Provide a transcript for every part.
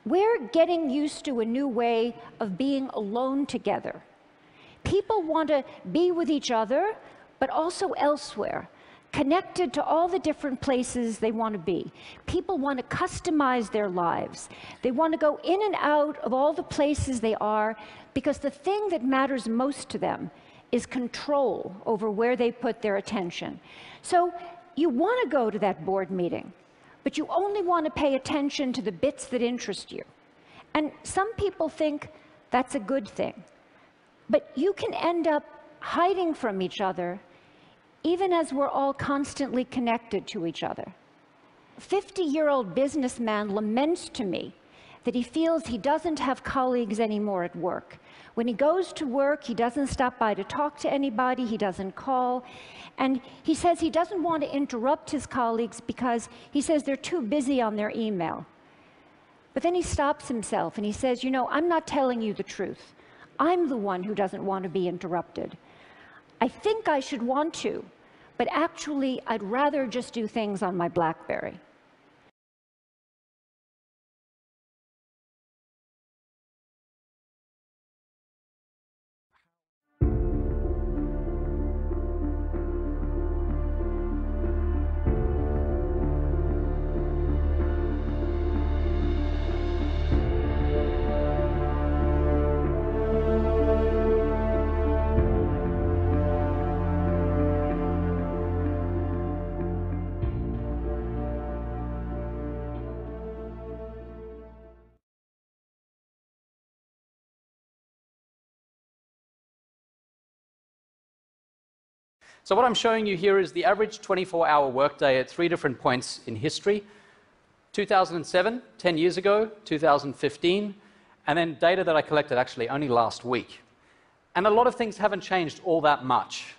We're getting used to a new way of being alone together. People want to be with each other, but also elsewhere, connected to all the different places they want to be. People want to customize their lives. They want to go in and out of all the places they are, because the thing that matters most to them is control over where they put their attention. So you want to go to that board meeting, but you only want to pay attention to the bits that interest you. And some people think that's a good thing. But you can end up hiding from each other, even as we're all constantly connected to each other. A 50-year-old businessman laments to me that he feels he doesn't have colleagues anymore at work. When he goes to work, he doesn't stop by to talk to anybody, he doesn't call, and he says he doesn't want to interrupt his colleagues because he says they're too busy on their email. But then he stops himself and he says, you know, I'm not telling you the truth. I'm the one who doesn't want to be interrupted. I think I should want to, but actually I'd rather just do things on my BlackBerry. So what I'm showing you here is the average 24-hour workday at 3 different points in history. 2007, 10 years ago, 2015, and then data that I collected actually only last week. And a lot of things haven't changed all that much.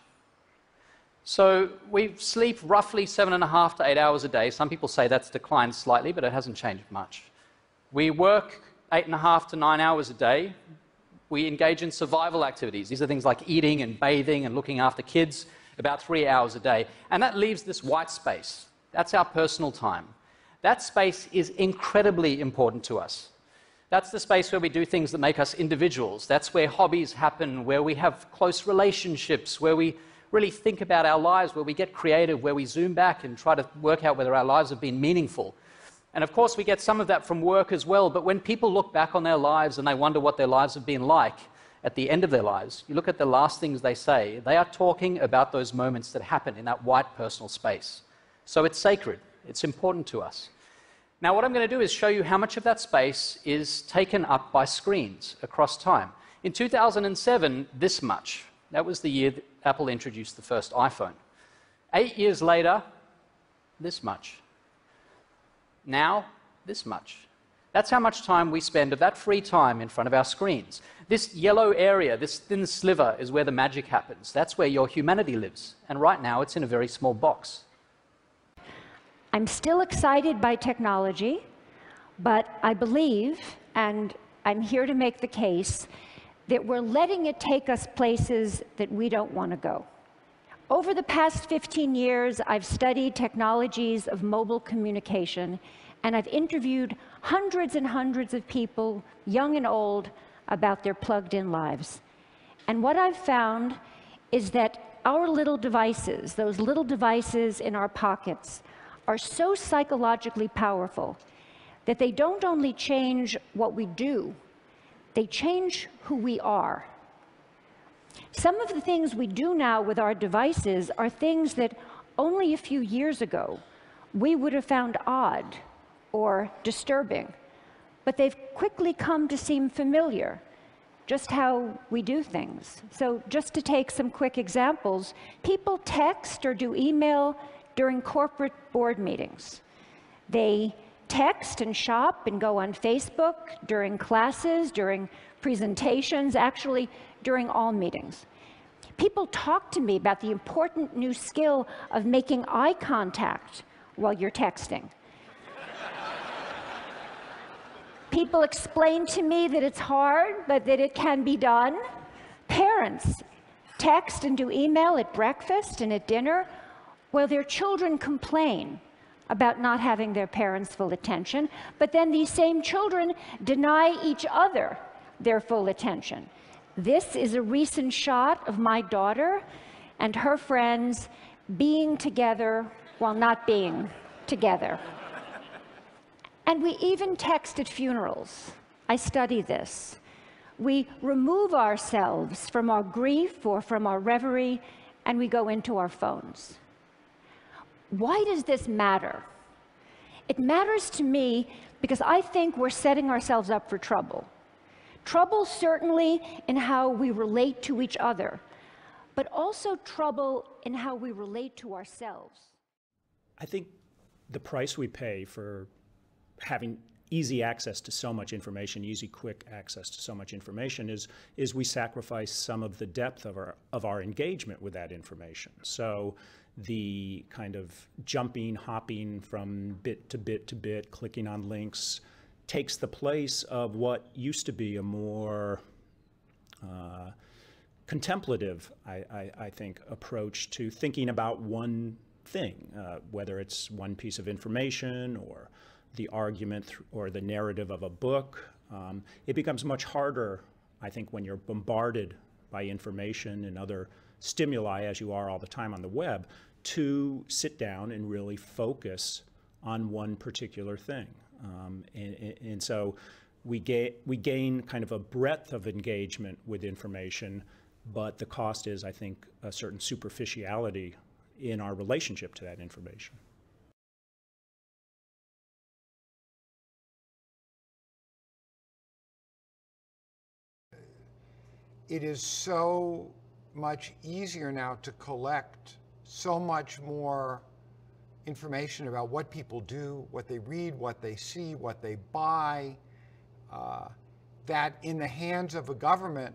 So we sleep roughly 7.5 to 8 hours a day. Some people say that's declined slightly, but it hasn't changed much. We work 8.5 to 9 hours a day. We engage in survival activities. These are things like eating and bathing and looking after kids, about 3 hours a day. And that leaves this white space. That's our personal time. That space is incredibly important to us. That's the space where we do things that make us individuals. That's where hobbies happen, where we have close relationships, where we really think about our lives, where we get creative, where we zoom back and try to work out whether our lives have been meaningful. And of course, we get some of that from work as well, but when people look back on their lives and they wonder what their lives have been like at the end of their lives, you look at the last things they say, they are talking about those moments that happen in that white personal space. So it's sacred. It's important to us. Now, what I'm going to do is show you how much of that space is taken up by screens across time. In 2007, this much. That was the year that Apple introduced the first iPhone. 8 years later, this much. Now, this much. That's how much time we spend of that free time in front of our screens. This yellow area, this thin sliver, is where the magic happens. That's where your humanity lives. And right now, it's in a very small box. I'm still excited by technology, but I believe, and I'm here to make the case, that we're letting it take us places that we don't want to go. Over the past 15 years, I've studied technologies of mobile communication, and I've interviewed hundreds and hundreds of people, young and old, about their plugged-in lives. And what I've found is that our little devices, those little devices in our pockets, are so psychologically powerful that they don't only change what we do, they change who we are. Some of the things we do now with our devices are things that only a few years ago we would have found odd or disturbing, but they've quickly come to seem familiar, just how we do things. So just to take some quick examples, people text or do email during corporate board meetings. They text and shop and go on Facebook during classes, during presentations, actually during all meetings. People talk to me about the important new skill of making eye contact while you're texting. People explain to me that it's hard, but that it can be done. Parents text and do email at breakfast and at dinner while their children complain about not having their parents' full attention, but then these same children deny each other their full attention. This is a recent shot of my daughter and her friends being together while not being together. And we even text at funerals. I study this. We remove ourselves from our grief or from our reverie, and we go into our phones. Why does this matter? It matters to me because I think we're setting ourselves up for trouble. Trouble certainly in how we relate to each other, but also trouble in how we relate to ourselves. I think the price we pay for having easy access to so much information, easy, quick access to so much information, is we sacrifice some of the depth of our engagement with that information. So the kind of jumping, hopping from bit to bit to bit, clicking on links, takes the place of what used to be a more contemplative, I think, approach to thinking about one thing, whether it's one piece of information or the argument or the narrative of a book. It becomes much harder, I think, when you're bombarded by information and other stimuli, as you are all the time on the web, to sit down and really focus on one particular thing. And so we gain kind of a breadth of engagement with information, but the cost is, I think, a certain superficiality in our relationship to that information. It is so much easier now to collect so much more information about what people do, what they read, what they see, what they buy, that in the hands of a government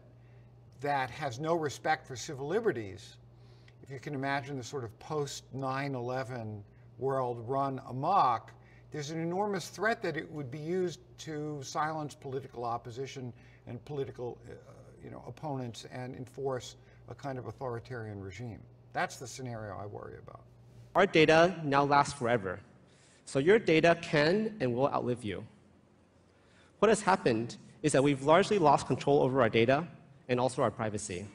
that has no respect for civil liberties, if you can imagine the sort of post-9/11 world run amok, there's an enormous threat that it would be used to silence political opposition and political opponents and enforce a kind of authoritarian regime. That's the scenario I worry about. Our data now lasts forever, so your data can and will outlive you. What has happened is that we've largely lost control over our data and also our privacy.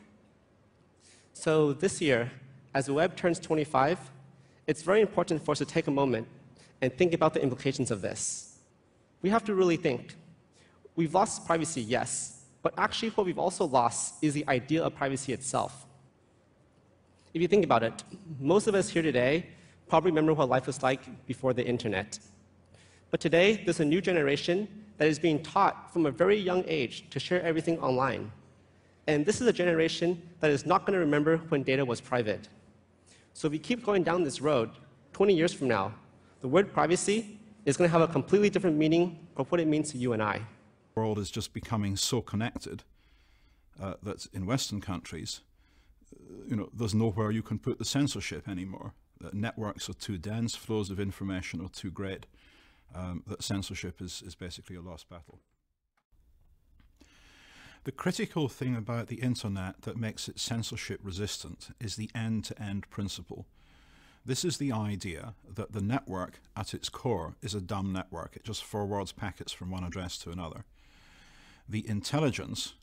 So this year, as the web turns 25, it's very important for us to take a moment and think about the implications of this. We have to really think. We've lost privacy, yes, but actually what we've also lost is the idea of privacy itself. If you think about it, most of us here today probably remember what life was like before the internet. But today, there's a new generation that is being taught from a very young age to share everything online. And this is a generation that is not going to remember when data was private. So if we keep going down this road, 20 years from now, the word privacy is going to have a completely different meaning of what it means to you and I. The world is just becoming so connected that in Western countries, there's nowhere you can put the censorship anymore. That networks are too dense, flows of information are too great, that censorship is basically a lost battle. The critical thing about the internet that makes it censorship resistant is the end-to-end principle. This is the idea that the network at its core is a dumb network. It just forwards packets from one address to another. The intelligence,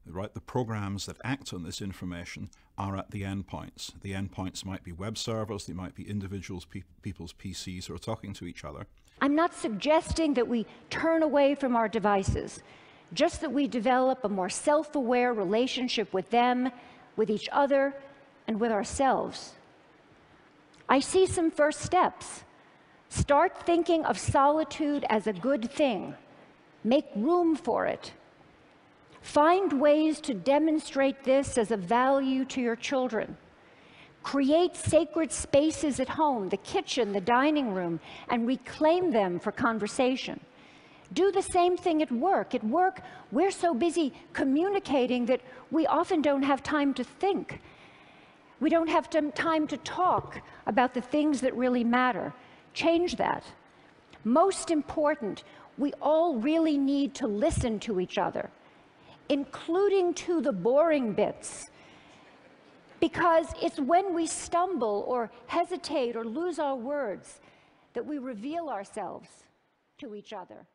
right, the programs that act on this information are at the endpoints. The endpoints might be web servers, they might be individuals, people's PCs who are talking to each other. I'm not suggesting that we turn away from our devices, just that we develop a more self-aware relationship with them, with each other, and with ourselves. I see some first steps. Start thinking of solitude as a good thing. Make room for it. Find ways to demonstrate this as a value to your children. Create sacred spaces at home, the kitchen, the dining room, and reclaim them for conversation. Do the same thing at work. At work, we're so busy communicating that we often don't have time to think. We don't have time to talk about the things that really matter. Change that. Most important, we all really need to listen to each other, including to the boring bits, because it's when we stumble or hesitate or lose our words that we reveal ourselves to each other.